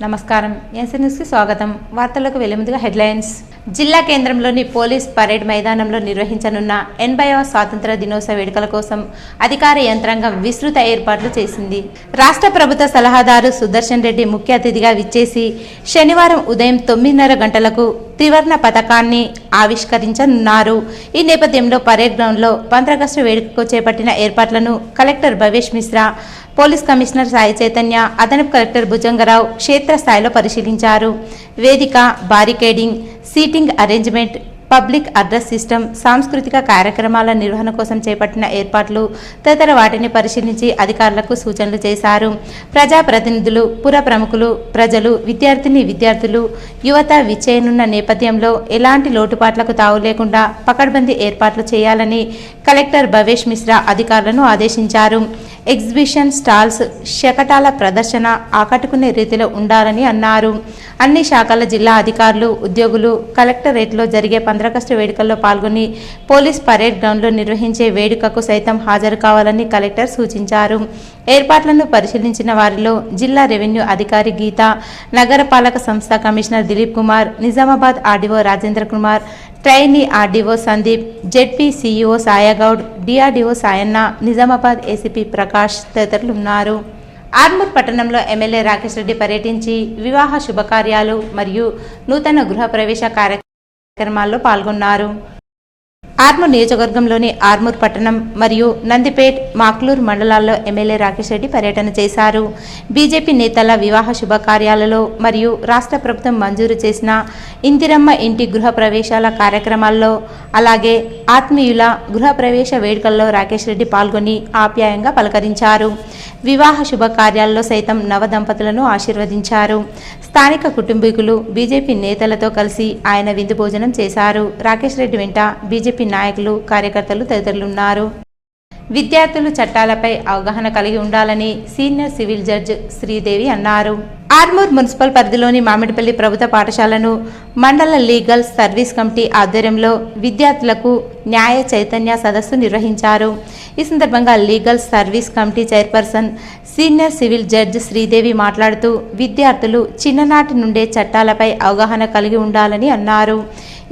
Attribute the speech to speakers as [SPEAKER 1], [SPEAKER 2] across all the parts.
[SPEAKER 1] నమస్కారం NC news కి స్వాగతం. వార్తలకు వెళ్లే ముందుగా హెడ్లైన్స్. జిల్లా కేంద్రంలోని పోలీస్ పరేడ్ మైదానంలో నిర్వహించనున్న 80వ స్వాతంత్ర దినోత్సవ వేడుకల కోసం అధికార యంత్రాంగం విస్తృత ఏర్పాట్లు చేసింది. రాష్ట్ర ప్రభుత్వ సలహాదారు సుదర్శన్ రెడ్డి ముఖ్య అతిథిగా విచ్చేసి శనివారం ఉదయం 9:30 గంటలకు త్రివర్ణ పతాకాన్ని ఆవిష్కరించనున్నారు. ఈ నేపథ్యంలో పరేడ్ గ్రౌండ్లో 15 ఆగస్టు వేడుకకు చేపట్టిన ఏర్పాట్లను collector Bhavesh Mishra, police commissioner Sai Chaitanya, అదనపు కలెక్టర్ భుజంగరావు క్షేత్రస్థాయిలో పరిశీలించారు. వేదిక, barricading, seating arrangement, public address system, సాంస్కృతిక కార్యక్రమాల నిర్వహణ కోసం చేపట్టిన ఏర్పాట్లు తదితర వాటిని పరిశీలించి అధికారులకు సూచనలు చేశారు. ప్రజాప్రతినిధులు, పుర ప్రముఖులు, ప్రజలు, విద్యార్థులు, యువత విచ్చేయనున్న నేపథ్యంలో ఎలాంటి లోటుపాట్లకు తావు లేకుండా పకడ్బందీ ఏర్పాట్లు చేయాలని కలెక్టర్ భవేష్ మిశ్రా అధికారులను ఆదేశించారు. ఎగ్జిబిషన్ స్టాల్స్, శకటాల ప్రదర్శన ఆకట్టుకునే రీతిలో ఉండాలని అన్నారు. అన్ని శాఖల జిల్లా అధికారులు, ఉద్యోగులు కలెక్టరేట్లో జరిగే 15 ఆగస్టు వేడుకల్లో పాల్గొని పోలీస్ పరేడ్ గ్రౌండ్లో నిర్వహించే వేడుకకు సైతం హాజరు కావాలని కలెక్టర్ సూచించారు. ఏర్పాట్లను పరిశీలించిన వారిలో జిల్లా రెవెన్యూ అధికారి గీత, నగరపాలక సంస్థ commissioner Dilip Kumar, Nizamabad RDO Rajendra Kumar, trainee RDO Sandeep, ZP CEO Sayagoud, DRDO Sayanna, Nizamabad ACP Prakash తదితరులు ఉన్నారు. ఆర్మూర్ పట్టణంలో ఎమ్మెల్యే రాకేష్ రెడ్డి పర్యటించి వివాహ శుభకార్యాలు మరియు నూతన గృహప్రవేశ కార్యక్రమాల్లో పాల్గొన్నారు. ఆర్మూర్ నియోజకవర్గంలోని ఆర్మూర్ పట్టణం మరియు నందిపేట్, మాక్లూర్ మండలాల్లో ఎమ్మెల్యే రాకేష్ రెడ్డి పర్యటన చేశారు. బీజేపీ నేతల వివాహ శుభకార్యాలలో మరియు రాష్ట్ర ప్రభుత్వం మంజూరు చేసిన ఇందిరమ్మ ఇంటి గృహప్రవేశాల కార్యక్రమాల్లో అలాగే ఆత్మీయుల గృహప్రవేశ వేడుకల్లో రాకేష్ రెడ్డి పాల్గొని ఆప్యాయంగా పలకరించారు. వివాహ శుభకార్యాల్లో సైతం నవ దంపతులను ఆశీర్వదించారు. స్థానిక కుటుంబీకులు, బీజేపీ నేతలతో కలిసి ఆయన విందు భోజనం చేశారు. రాకేష్ రెడ్డి వెంట బీజేపీ నాయకులు, కార్యకర్తలు తదితరులున్నారు. విద్యార్థులు చట్టాలపై అవగాహన కలిగి ఉండాలని సీనియర్ సివిల్ జడ్జ్ శ్రీదేవి అన్నారు. ఆర్మూర్ మున్సిపల్ పరిధిలోని మామిడిపల్లి ప్రభుత్వ పాఠశాలను మండల లీగల్ సర్వీస్ కమిటీ ఆధ్వర్యంలో విద్యార్థులకు న్యాయ చైతన్య సదస్సు నిర్వహించారు. ఈ సందర్భంగా legal service committee chairperson senior civil judge Sridevi మాట్లాడుతూ విద్యార్థులు చిన్ననాటి నుండే చట్టాలపై అవగాహన కలిగి ఉండాలని అన్నారు.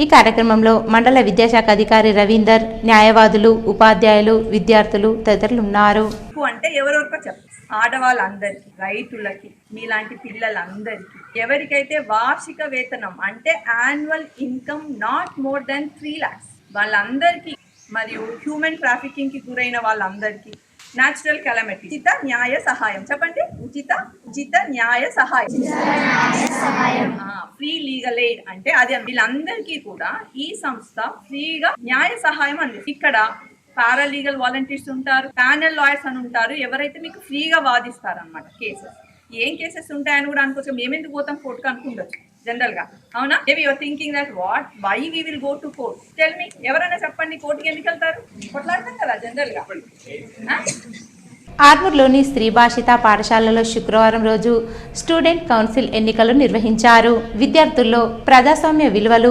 [SPEAKER 1] ఈ కార్యక్రమంలో మండల విద్యాశాఖ అధికారి రవీందర్, న్యాయవాదులు, ఉపాధ్యాయులు, విద్యార్థులు తదితరులు ఉన్నారు.
[SPEAKER 2] అంటే ఎవరెవరికో చెప్పండి, ఆడవాళ్ళందరికీ, రైతులకి, మీలాంటి పిల్లలందరికీ, ఎవరికైతే వార్షిక వేతనం అంటే annual income not more than 3 lakhs వాళ్ళందరికీ, మరియు హ్యూమన్ ట్రాఫికింగ్ కి గురైన వాళ్ళందరికీ, న్యాచురల్ కెలమిటీ ఉచిత న్యాయ సహాయం, చెప్పండి, ఉచిత న్యాయ సహాయం, ఫ్రీ లీగల్ ఎయిడ్ అంటే అది, వీళ్ళందరికీ కూడా ఈ సంస్థ ఫ్రీగా న్యాయ సహాయం అందిస్తుంది. ఇక్కడ పారాలీగల్ వాలంటీర్స్ ఉంటారు, ప్యానెల్ లాయర్స్ అని ఉంటారు, ఎవరైతే మీకు ఫ్రీగా వాదిస్తారు అనమాట. కేసెస్ ఏం కేసెస్ ఉంటాయని కూడా అనుకోవచ్చు. మేమెందుకు పోతాం కోర్టుకు అనుకుండొచ్చు జనరల్ గా, అవునా? Maybe your thinking that what why we will go to court, tell me, ఎవరైనా చెప్పండి, కోర్టుకి ఎందుకు వెళ్తారు? కొట్లాడతాం కదా జనరల్ గా.
[SPEAKER 1] ఆర్మూర్లోని శ్రీ భాషిత పాఠశాలలో శుక్రవారం రోజు స్టూడెంట్ కౌన్సిల్ ఎన్నికలు నిర్వహించారు. విద్యార్థుల్లో ప్రజాస్వామ్య విలువలు,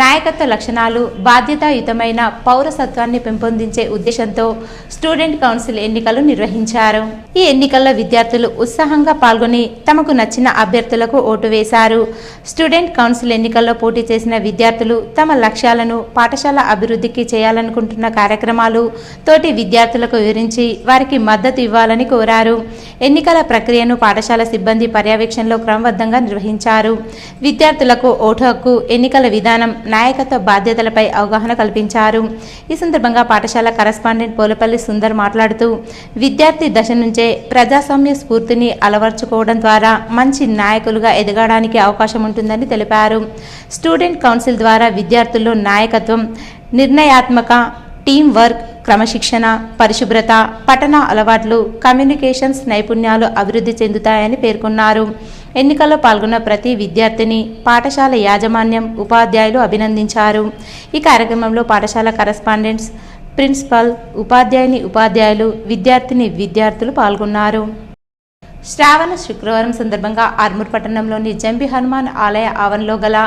[SPEAKER 1] నాయకత్వ లక్షణాలు, బాధ్యతాయుతమైన పౌరసత్వాన్ని పెంపొందించే ఉద్దేశంతో స్టూడెంట్ కౌన్సిల్ ఎన్నికలు నిర్వహించారు. ఈ ఎన్నికల్లో విద్యార్థులు ఉత్సాహంగా పాల్గొని తమకు నచ్చిన అభ్యర్థులకు ఓటు వేశారు. స్టూడెంట్ కౌన్సిల్ ఎన్నికల్లో పోటీ చేసిన విద్యార్థులు తమ లక్ష్యాలను, పాఠశాల అభివృద్ధికి చేయాలనుకుంటున్న కార్యక్రమాలు తోటి విద్యార్థులకు వివరించి వారికి మద్దతు ఇవ్వాలని కోరారు. ఎన్నికల ప్రక్రియను పాఠశాల సిబ్బంది పర్యవేక్షణలో క్రమబద్ధంగా నిర్వహించారు. విద్యార్థులకు ఓటు హక్కు, ఎన్నికల విధానం, నాయకత్వ బాధ్యతలపై అవగాహన కల్పించారు. ఈ సందర్భంగా పాఠశాల కరస్పాండెంట్ పోలపల్లి సుందర్ మాట్లాడుతూ విద్యార్థి దశ నుంచే ప్రజాస్వామ్య స్ఫూర్తిని అలవర్చుకోవడం ద్వారా మంచి నాయకులుగా ఎదగడానికి అవకాశం ఉంటుందని తెలిపారు. స్టూడెంట్ కౌన్సిల్ ద్వారా విద్యార్థుల్లో నాయకత్వం, నిర్ణయాత్మక, టీం వర్క్, క్రమశిక్షణ, పరిశుభ్రత, పఠన అలవాట్లు, కమ్యూనికేషన్స్ నైపుణ్యాలు అభివృద్ధి చెందుతాయని పేర్కొన్నారు. ఎన్నికల్లో పాల్గొన్న ప్రతి విద్యార్థిని పాఠశాల యాజమాన్యం, ఉపాధ్యాయులు అభినందించారు. ఈ కార్యక్రమంలో పాఠశాల కరస్పాండెంట్స్, ప్రిన్సిపల్, ఉపాధ్యాయులు, విద్యార్థులు పాల్గొన్నారు. శ్రావణ శుక్రవారం సందర్భంగా ఆర్మూర్ పట్టణంలోని జంబి హనుమాన్ ఆలయ ఆవరణలో గల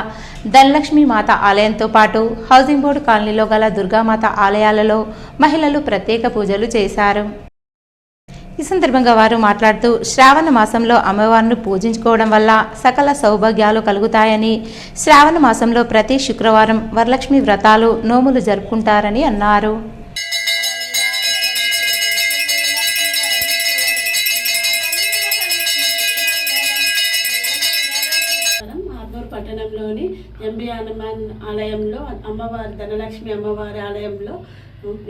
[SPEAKER 1] ధనలక్ష్మి మాత ఆలయంతో పాటు హౌసింగ్ బోర్డు కాలనీలో గల దుర్గామాత ఆలయాలలో మహిళలు ప్రత్యేక పూజలు చేశారు. ఈ సందర్భంగా వారు మాట్లాడుతూ శ్రావణ మాసంలో అమ్మవారిని పూజించుకోవడం వల్ల సకల సౌభాగ్యాలు కలుగుతాయని, శ్రావణ మాసంలో ప్రతి శుక్రవారం వరలక్ష్మి వ్రతాలు నోములు జరుపుకుంటారని అన్నారు.
[SPEAKER 3] పట్టణంలోని ఎంబీ హనుమాన్ ఆలయంలో అమ్మవారి ధనలక్ష్మి అమ్మవారి ఆలయంలో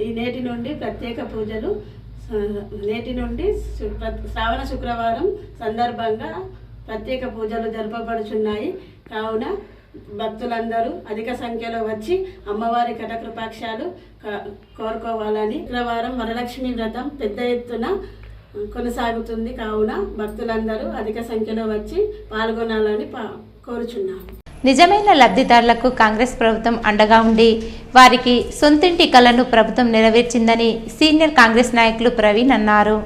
[SPEAKER 3] ఈ నేటి నుండి ప్రత్యేక పూజలు నేటి నుండి శ్రావణ శుక్రవారం సందర్భంగా ప్రత్యేక పూజలు జరపబడుచున్నాయి. కావున భక్తులందరూ అధిక సంఖ్యలో వచ్చి అమ్మవారి కటకృపాక్షాలు కోరుకోవాలని. శుక్రవారం వరలక్ష్మి వ్రతం పెద్ద ఎత్తున కొనసాగుతుంది. కావున భక్తులందరూ అధిక సంఖ్యలో వచ్చి పాల్గొనాలని కోరుచున్నాను.
[SPEAKER 1] నిజమైన లబ్ధిదారులకు కాంగ్రెస్ ప్రభుత్వం అండగా ఉండి వారికి సొంతింటి కలను ప్రభుత్వం నెరవేర్చిందని సీనియర్ కాంగ్రెస్ నాయకులు ప్రవీణ్ అన్నారు.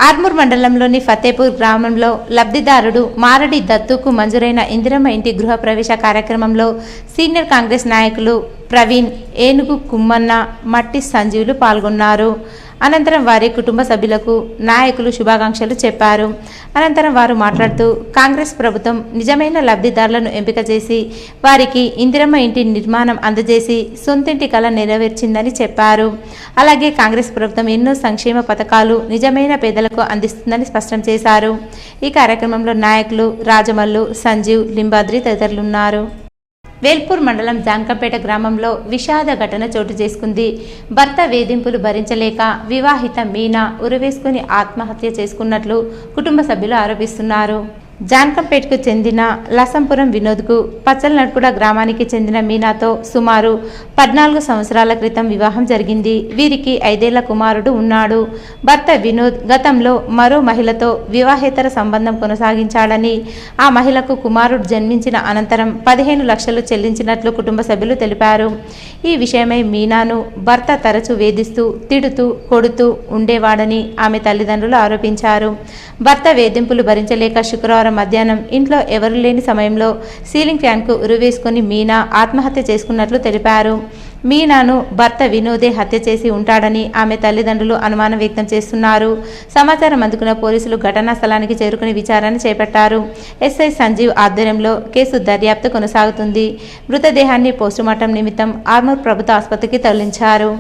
[SPEAKER 1] ఆర్మూర్ మండలంలోని ఫతేపూర్ గ్రామంలో లబ్ధిదారుడు మారడి దత్తుకు మంజూరైన ఇందిరమ్మ ఇంటి గృహప్రవేశ కార్యక్రమంలో సీనియర్ కాంగ్రెస్ నాయకులు ప్రవీణ్, ఏనుగు కుమ్మన్న, మట్టి సంజీవులు పాల్గొన్నారు. అనంతరం వారి కుటుంబ సభ్యులకు నాయకులు శుభాకాంక్షలు చెప్పారు. అనంతరం వారు మాట్లాడుతూ కాంగ్రెస్ ప్రభుత్వం నిజమైన లబ్ధిదారులను ఎంపిక చేసి వారికి ఇందిరమ్మ ఇంటి నిర్మాణం అందజేసి సొంతింటి కల నెరవేర్చిందని చెప్పారు. అలాగే కాంగ్రెస్ ప్రభుత్వం ఎన్నో సంక్షేమ పథకాలు నిజమైన పేదలకు అందిస్తుందని స్పష్టం చేశారు. ఈ కార్యక్రమంలో నాయకులు రాజమల్లు, సంజీవ్, లింబాద్రి తదితరులున్నారు. వేల్పూర్ మండలం జాంకంపేట గ్రామంలో విషాద ఘటన చోటు చేసుకుంది. భర్త వేధింపులు భరించలేక వివాహిత మీనా ఉరివేసుకుని ఆత్మహత్య చేసుకున్నట్లు కుటుంబ సభ్యులు ఆరోపిస్తున్నారు. జాంకంపేటకు చెందిన లసంపురం వినోద్కు పచ్చలనడ్కుడ గ్రామానికి చెందిన మీనాతో సుమారు 14 సంవత్సరాల క్రితం వివాహం జరిగింది. వీరికి 5 ఏళ్ల కుమారుడు ఉన్నాడు. భర్త వినోద్ గతంలో మరో మహిళతో వివాహేతర సంబంధం కొనసాగించాడని, ఆ మహిళకు కుమారుడు జన్మించిన అనంతరం 15 లక్షలు చెల్లించినట్లు కుటుంబ సభ్యులు తెలిపారు. ఈ విషయమై మీనాను భర్త తరచూ వేధిస్తూ, తిడుతూ, కొడుతూ ఉండేవాడని ఆమె తల్లిదండ్రులు ఆరోపించారు. భర్త వేధింపులు భరించలేక శుక్రవారం మధ్యాహ్నం ఇంట్లో ఎవరు లేని సమయంలో సీలింగ్ ఫ్యాన్కు ఉరివేసుకుని మీనా ఆత్మహత్య చేసుకున్నట్లు తెలిపారు. మీనాను భర్త వినోదే హత్య చేసి ఉంటాడని ఆమె తల్లిదండ్రులు అనుమానం వ్యక్తం చేస్తున్నారు. సమాచారం అందుకున్న పోలీసులు ఘటనా స్థలానికి చేరుకుని విచారణ చేపట్టారు. ఎస్ఐ సంజీవ్ ఆధ్వర్యంలో కేసు దర్యాప్తు కొనసాగుతుంది. మృతదేహాన్ని పోస్టుమార్టం నిమిత్తం ఆర్మూర్ ప్రభుత్వ ఆసుపత్రికి తరలించారు.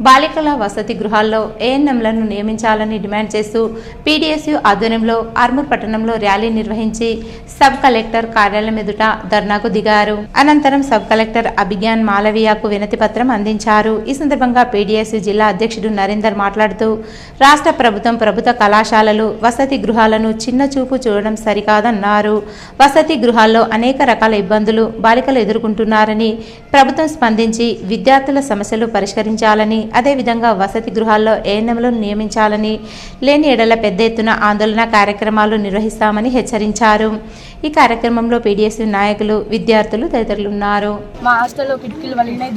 [SPEAKER 1] బాలికల వసతి గృహాల్లో ఏఎన్ఎంలను నియమించాలని డిమాండ్ చేస్తూ పీడీఎస్యూ ఆధ్వర్యంలో ఆర్మూర్ పట్టణంలో ర్యాలీ నిర్వహించి సబ్ కలెక్టర్ కార్యాలయం ఎదుట ధర్నాకు దిగారు. అనంతరం సబ్ కలెక్టర్ అభిజ్ఞాన్ మాలవీయకు వినతి పత్రం అందించారు. ఈ సందర్భంగా పీడీఎస్యూ జిల్లా అధ్యక్షుడు నరేందర్ మాట్లాడుతూ రాష్ట్ర ప్రభుత్వం ప్రభుత్వ కళాశాలలు, వసతి గృహాలను చిన్న చూపు చూడడం సరికాదన్నారు. వసతి గృహాల్లో అనేక రకాల ఇబ్బందులు బాలికలు ఎదుర్కొంటున్నారని, ప్రభుత్వం స్పందించి విద్యార్థుల సమస్యలు పరిష్కరించాలని, అదేవిధంగా వసతి గృహాల్లో ఏఎన్ఎంలను నియమించాలని, లేని ఎడల పెద్ద ఎత్తున ఆందోళన కార్యక్రమాలు నిర్వహిస్తామని హెచ్చరించారు. ఈ కార్యక్రమంలో పీడీఎస్యూ నాయకులు, విద్యార్థులు తదితరులున్నారు.
[SPEAKER 4] మా హాస్టల్లో కిటికీలు వలిగినాయి,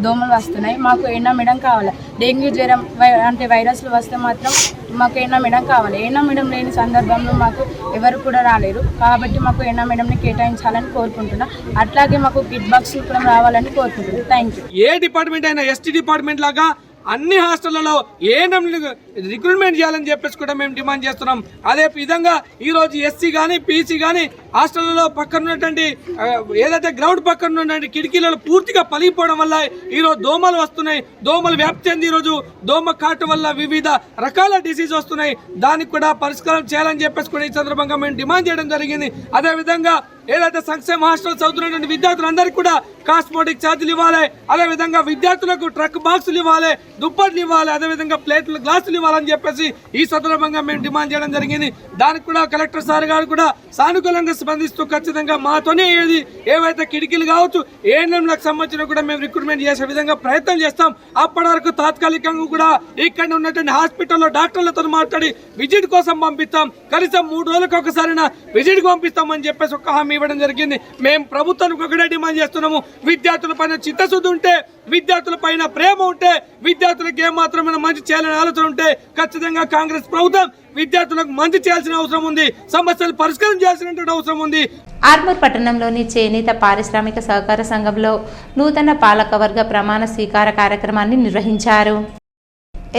[SPEAKER 4] దోమలు వస్తున్నాయి. మాకు ఏఎన్ఎం కావాలి. డెంగ్యూ జ్వరం అంటే వైరస్లు వస్తే మాత్రం మాకు ఏఎన్ఎం కావాలి. ఏఎన్ఎం లేని సందర్భంలో మాకు ఎవరు కూడా రాలేరు. కాబట్టి మాకు ఏఎన్ఎంని కేటాయించాలని కోరుకుంటున్నాం. అట్లాగే మాకు కిట్ బాక్స్ కూడా రావాలని కోరుకుంటున్నాం. Thank you.
[SPEAKER 5] ఏ డిపార్ట్మెంట్ అయినా ఎస్టీ డిపార్ట్మెంట్ లాగా అన్ని హాస్టళ్లలో ఏఎన్ఎం రిక్రూట్మెంట్ చేయాలని చెప్పేసి కూడా మేము డిమాండ్ చేస్తున్నాం. అదే విధంగా ఈరోజు ఎస్సీ కానీ పీసీ కానీ హాస్టళ్లలో పక్కన ఉన్నటువంటి ఏదైతే గ్రౌండ్ పక్కన ఉన్నటువంటి కిటికీలలో పూర్తిగా పలిగిపోవడం వల్ల ఈరోజు దోమలు వస్తున్నాయి. దోమలు వ్యాప్తి చెంది ఈరోజు దోమ కాటు వల్ల వివిధ రకాల డిసీజ్ వస్తున్నాయి. దానికి కూడా పరిష్కారం చేయాలని చెప్పేసి కూడా ఈ సందర్భంగా మేము డిమాండ్ చేయడం జరిగింది. అదేవిధంగా ఏదైతే సంక్షేమ హాస్టల్ చదువుతున్నటువంటి విద్యార్థులందరికీ కూడా కాస్మోటిక్ ఛార్జీలు ఇవ్వాలి. అదేవిధంగా విద్యార్థులకు ట్రక్ బాక్సులు ఇవ్వాలి, దుప్పట్లు ఇవ్వాలి, అదేవిధంగా ప్లేట్లు, గ్లాసులు ఇవ్వాలని చెప్పేసి ఈ సందర్భంగా మేము డిమాండ్ చేయడం జరిగింది. దానికి కూడా కలెక్టర్ సార్ గారు కూడా సానుకూలంగా స్పందిస్తూ ఖచ్చితంగా మాతోనే ఏవైతే కిటికీలు కావచ్చు ఏఎన్ఎంలకు సంబంధించిన కూడా మేము రిక్రూట్మెంట్ చేసే విధంగా ప్రయత్నం చేస్తాం. అప్పటి వరకు తాత్కాలికంగా కూడా ఇక్కడ ఉన్నటువంటి హాస్పిటల్లో డాక్టర్లతో మాట్లాడి విజిట్ కోసం పంపిస్తాం. కనీసం 3 రోజులకు ఒకసారి విజిట్కి పంపిస్తామని చెప్పేసి ఒక హామీ ఇవ్వడం జరిగింది. మేము ప్రభుత్వానికి ఒకటే డిమాండ్ చేస్తున్నాము. విద్యార్థుల పైన చిత్తశుద్ధి ఉంటే, విద్యార్థుల పైన ప్రేమ ఉంటే, విద్యార్థులకు ఏమాత్రమైన మంచి చేయాలని ఆలోచన ఉంటే ఖచ్చితంగా కాంగ్రెస్ ప్రభుత్వం విద్యార్థులకు మంచి చేయాల్సిన అవసరం ఉంది. సమస్యలు పరిష్కారం చేయాల్సిన అవసరం ఉంది.
[SPEAKER 1] ఆర్మూర్ పట్టణంలోని చేనేత పారిశ్రామిక సహకార సంఘంలో నూతన పాలకవర్గ ప్రమాణ స్వీకార కార్యక్రమాన్ని నిర్వహించారు.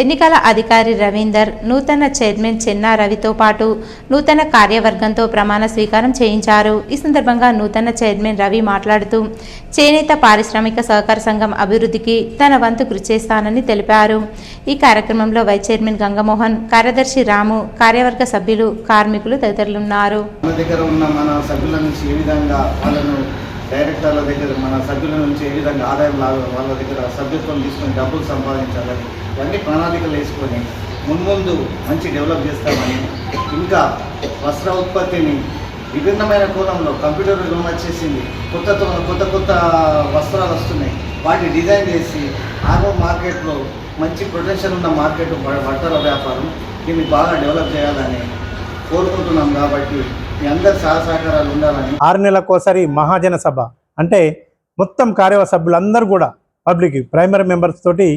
[SPEAKER 1] ఎన్నికల అధికారి రవీందర్ నూతన చైర్మన్ చెన్నా రవితో పాటు నూతన కార్యవర్గంతో ప్రమాణ స్వీకారం చేయించారు. ఈ సందర్భంగా నూతన చైర్మన్ రవి మాట్లాడుతూ చేనేత పారిశ్రామిక సహకార సంఘం అభివృద్ధికి తన వంతు కృషి చేస్తానని తెలిపారు. ఈ కార్యక్రమంలో వైస్ చైర్మన్ గంగమోహన్, కార్యదర్శి రాము, కార్యవర్గ సభ్యులు, కార్మికులు తదితరులున్నారు.
[SPEAKER 6] డైరెక్టర్ల దగ్గర మన సభ్యుల నుంచి ఏ విధంగా ఆదాయం వాళ్ళ దగ్గర సభ్యత్వం తీసుకొని డబ్బులు సంపాదించాలని ఇవన్నీ ప్రణాళికలు వేసుకొని ముందు మంచి డెవలప్ చేస్తామని, ఇంకా వస్త్ర ఉత్పత్తిని విభిన్నమైన కోణంలో కంప్యూటర్ యుగం వచ్చేసింది, కొత్త వస్త్రాలు వస్తున్నాయి, వాటిని డిజైన్ చేసి ఆర్మూర్ మార్కెట్లో మంచి పొటెన్షియల్ ఉన్న మార్కెట్ బట్టల వ్యాపారం దీన్ని బాగా డెవలప్ చేయాలని కోరుకుంటున్నాం. కాబట్టి మీ అందరి సహకారాలు ఉండాలని.
[SPEAKER 7] 6 నెలలకోసారి మహాజన సభ అంటే మొత్తం కార్యవర్గ సభ్యులందరూ కూడా పబ్లిక్ ప్రైమరీ మెంబర్స్ తోటి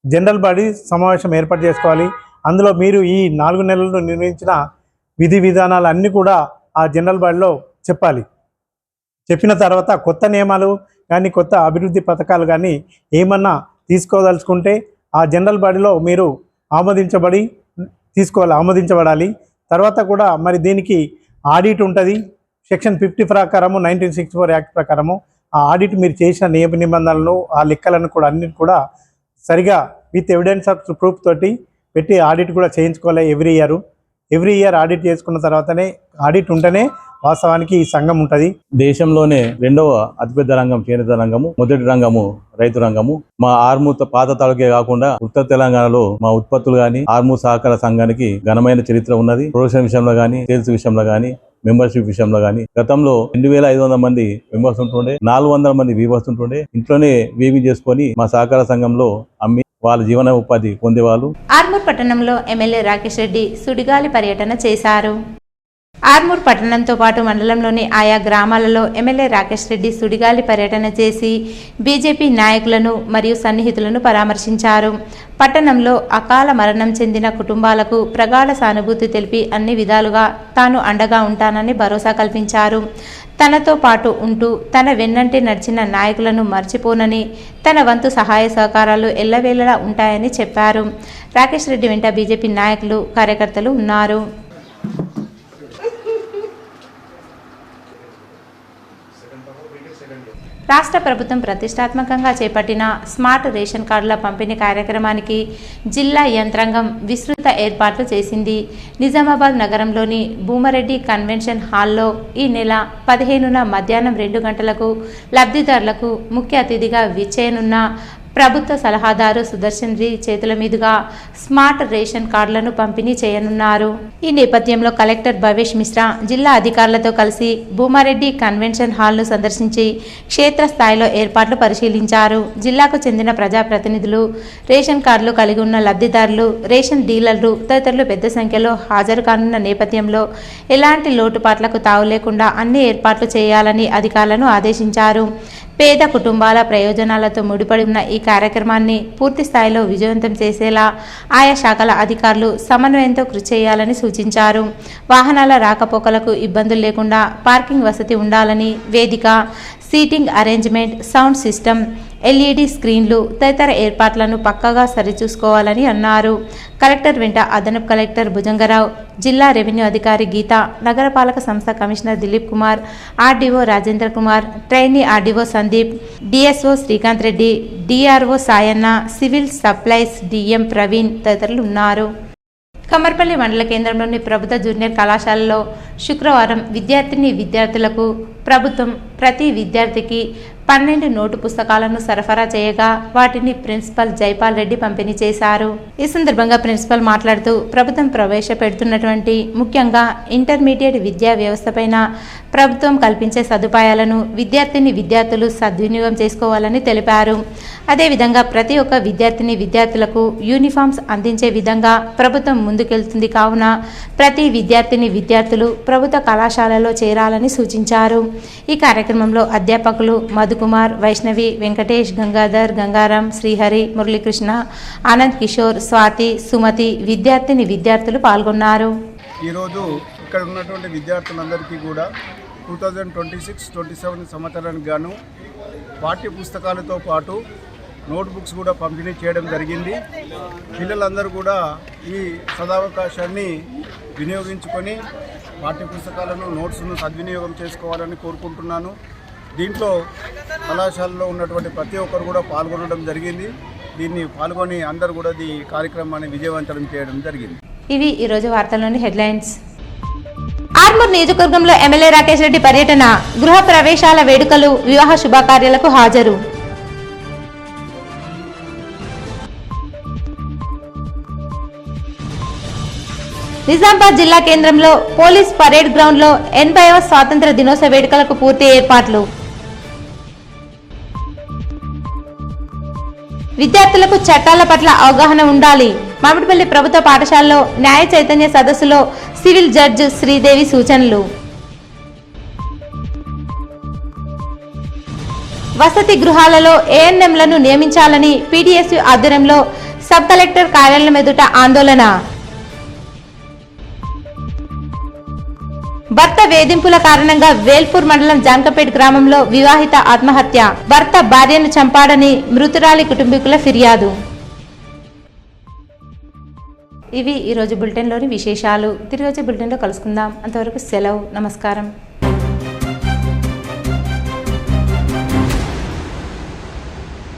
[SPEAKER 7] జనరల్ బాడీ సమావేశం ఏర్పాటు చేసుకోవాలి. అందులో మీరు ఈ 4 నెలల్లో నిర్వహించిన విధి విధానాలు అన్నీ కూడా ఆ జనరల్ బాడీలో చెప్పాలి. చెప్పిన తర్వాత కొత్త నియమాలు కానీ కొత్త అభివృద్ధి పథకాలు కానీ ఏమన్నా తీసుకోదలుచుకుంటే ఆ జనరల్ బాడీలో మీరు ఆమోదించబడాలి. తర్వాత కూడా మరి దీనికి ఆడిట్ ఉంటుంది. సెక్షన్ 50 ప్రకారము 1964 యాక్ట్ ప్రకారము ఆ ఆడిట్ మీరు చేసిన నియమ నిబంధనలను ఆ లెక్కలను కూడా అన్నిటి కూడా సరిగా విత్ ఎవిడెన్స్ ఆఫ్ ప్రూఫ్ తోటి పెట్టి ఆడిట్ కూడా చేయించుకోవాలి. ఎవ్రీ ఇయర్ ఆడిట్ చేసుకున్న తర్వాతనే ఆడిట్ ఉంటేనే వాస్తవానికి ఈ సంఘం ఉంటుంది.
[SPEAKER 8] దేశంలోనే 2వ అతిపెద్ద రంగం చేనేత రంగము, మొదటి రంగము రైతు రంగము. మా ఆర్మూర్ పాత తాలూకే కాకుండా ఉత్తర తెలంగాణలో మా ఉత్పత్తులు గాని ఆర్మూర్ సహకార సంఘానికి ఘనమైన చరిత్ర ఉన్నది. ప్రొడక్షన్ విషయంలో గానీ, సేల్స్ విషయంలో గానీ, మెంబర్షిప్ విషయంలో గానీ గతంలో 2500 మంది మెంబర్స్ ఉంటుండే, 400 మంది వీవర్స్ ఉంటుండే. ఇంట్లోనే వీవింగ్ చేసుకొని మా సహకార సంఘంలో అమ్మి వాళ్ళ జీవన ఉపాధి పొందేవాళ్ళు.
[SPEAKER 1] ఆర్మూర్ పట్టణంలో ఎమ్మెల్యే రాకేష్ రెడ్డి సుడిగాలి పర్యటన చేశారు. ఆర్మూర్ పట్టణంతో పాటు మండలంలోని ఆయా గ్రామాలలో ఎమ్మెల్యే రాకేష్ రెడ్డి సుడిగాలి పర్యటన చేసి బీజేపీ నాయకులను మరియు సన్నిహితులను పరామర్శించారు. పట్టణంలో అకాల మరణం చెందిన కుటుంబాలకు ప్రగాఢ సానుభూతి తెలిపి అన్ని విధాలుగా తాను అండగా ఉంటానని భరోసా కల్పించారు. తనతో పాటు ఉంటూ తన వెన్నంటే నడిచిన నాయకులను మర్చిపోనని, తన వంతు సహాయ సహకారాలు ఎల్లవేళలా ఉంటాయని చెప్పారు. రాకేష్ రెడ్డి వెంట బీజేపీ నాయకులు, కార్యకర్తలు ఉన్నారు. రాష్ట్ర ప్రభుత్వం ప్రతిష్టాత్మకంగా చేపట్టిన స్మార్ట్ రేషన్ కార్డుల పంపిణీ కార్యక్రమానికి జిల్లా యంత్రాంగం విస్తృత ఏర్పాట్లు చేసింది. నిజామాబాద్ నగరంలోని భూమారెడ్డి కన్వెన్షన్ హాల్లో ఈ నెల 15న మధ్యాహ్నం 2 గంటలకు లబ్ధిదారులకు ముఖ్య అతిథిగా విచ్చేయనున్న ప్రభుత్వ సలహాదారు సుదర్శన్ రెడ్డి చేతుల మీదుగా స్మార్ట్ రేషన్ కార్డులను పంపిణీ చేయనున్నారు. ఈ నేపథ్యంలో కలెక్టర్ భవేష్ మిశ్రా జిల్లా అధికారులతో కలిసి భూమారెడ్డి కన్వెన్షన్ హాల్ను సందర్శించి క్షేత్రస్థాయిలో ఏర్పాట్లు పరిశీలించారు. జిల్లాకు చెందిన ప్రజాప్రతినిధులు, రేషన్ కార్డులు కలిగి ఉన్న లబ్ధిదారులు, రేషన్ డీలర్లు తదితరులు పెద్ద సంఖ్యలో హాజరు కానున్న నేపథ్యంలో ఎలాంటి లోటుపాట్లకు తావు లేకుండా అన్ని ఏర్పాట్లు చేయాలని అధికారులను ఆదేశించారు. పేద కుటుంబాల ప్రయోజనాలతో ముడిపడి ఉన్న ఈ కార్యక్రమాన్ని పూర్తి స్థాయిలో విజయవంతం చేసేలా ఆయా శాఖల అధికారులు సమన్వయంతో కృషి చేయాలని సూచించారు. వాహనాల రాకపోకలకు ఇబ్బందులు లేకుండా పార్కింగ్ వసతి ఉండాలని, వేదిక, seating arrangement, sound system, LED స్క్రీన్లు తదితర ఏర్పాట్లను పక్కాగా సరిచూసుకోవాలని అన్నారు. కలెక్టర్ వెంట అదనపు కలెక్టర్ భుజంగరావు, జిల్లా రెవెన్యూ అధికారి గీత, నగరపాలక సంస్థ commissioner Dilip Kumar, RDO Rajendra Kumar, trainee RDO Sandeep, DSO Srikanth Reddy, DRO Sayanna, civil supplies DM Praveen తదితరులు ఉన్నారు. కమర్పల్లి మండల కేంద్రంలోని ప్రభుత్వ జూనియర్ కళాశాలలో శుక్రవారం విద్యార్థులకు ప్రభుత్వం ప్రతి విద్యార్థికి 12 నోటు పుస్తకాలను సరఫరా చేయగా వాటిని ప్రిన్సిపల్ జైపాల్ రెడ్డి పంపిణీ చేశారు. ఈ సందర్భంగా ప్రిన్సిపల్ మాట్లాడుతూ ప్రభుత్వం ప్రవేశపెడుతున్నటువంటి ముఖ్యంగా ఇంటర్మీడియట్ విద్యా వ్యవస్థపైన ప్రభుత్వం కల్పించే సదుపాయాలను విద్యార్థులు సద్వినియోగం చేసుకోవాలని తెలిపారు. అదేవిధంగా ప్రతి ఒక్క విద్యార్థులకు యూనిఫామ్స్ అందించే విధంగా ప్రభుత్వం ముందుకెళ్తుంది కావున ప్రతి విద్యార్థులు ప్రభుత్వ కళాశాలలో చేరాలని సూచించారు. ఈ కార్యక్రమంలో అధ్యాపకులు మధుకుమార్, వైష్ణవి, వెంకటేష్, గంగాధర్, గంగారాం, శ్రీహరి, మురళీకృష్ణ, ఆనంద్ కిషోర్, స్వాతి, సుమతి, విద్యార్థులు పాల్గొన్నారు.
[SPEAKER 9] ఈరోజు ఇక్కడ ఉన్నటువంటి విద్యార్థులందరికీ కూడా 2026-27 సంవత్సరానికి గాను పాఠ్య పుస్తకాలతో పాటు నోట్బుక్స్ కూడా పంపిణీ చేయడం జరిగింది. పిల్లలందరూ కూడా ఈ సదావకాశాన్ని వినియోగించుకొని పాఠ్యపుస్తకాలను నోట్స్ను సద్వినియోగం చేసుకోవాలని కోరుకుంటున్నాను. దీంట్లో కళాశాలలో ఉన్నటువంటి ప్రతి ఒక్కరు కూడా పాల్గొనడం జరిగింది. దీన్ని పాల్గొని అందరూ కూడా ఈ కార్యక్రమాన్ని విజయవంతం చేయడం జరిగింది.
[SPEAKER 1] ఇవి ఈరోజు వార్తల్లోని హెడ్లైన్స్. ఆర్మూర్ నియోజకవర్గంలో ఎమ్మెల్యే రాకేష్ రెడ్డి పర్యటన, గృహ ప్రవేశాల వేడుకలు, వివాహ శుభకార్యాలకు హాజరు. నిజామాబాద్ జిల్లా కేంద్రంలో పోలీస్ పరేడ్ గ్రౌండ్లో 80వ స్వాతంత్ర దినోత్సవ వేడుకలకు పూర్తి ఏర్పాట్లు. విద్యార్థులకు చట్టాల పట్ల అవగాహన ఉండాలి. మామిడిపల్లి ప్రభుత్వ పాఠశాలలో న్యాయ చైతన్య సదస్సులో సివిల్ జడ్జ్ శ్రీదేవి సూచనలు. వసతి గృహాలలో ఏఎన్ఎంలను నియమించాలని పీడీఎస్యూ ఆధ్వర్యంలో సబ్ కలెక్టర్ కార్యాలయం ఎదుట ఆందోళన. భర్త వేధింపుల కారణంగా వేల్పూర్ మండలం జాన్కపేట్ గ్రామంలో వివాహిత ఆత్మహత్య. భర్త భార్యను చంపాడని మృతురాలి కుటుంబీకుల ఫిర్యాదు. ఇవి ఈరోజు బులెటిన్లోని విశేషాలు. తిరిగి వచ్చే బులెటిన్లో కలుసుకుందాం. అంతవరకు సెలవు. నమస్కారం.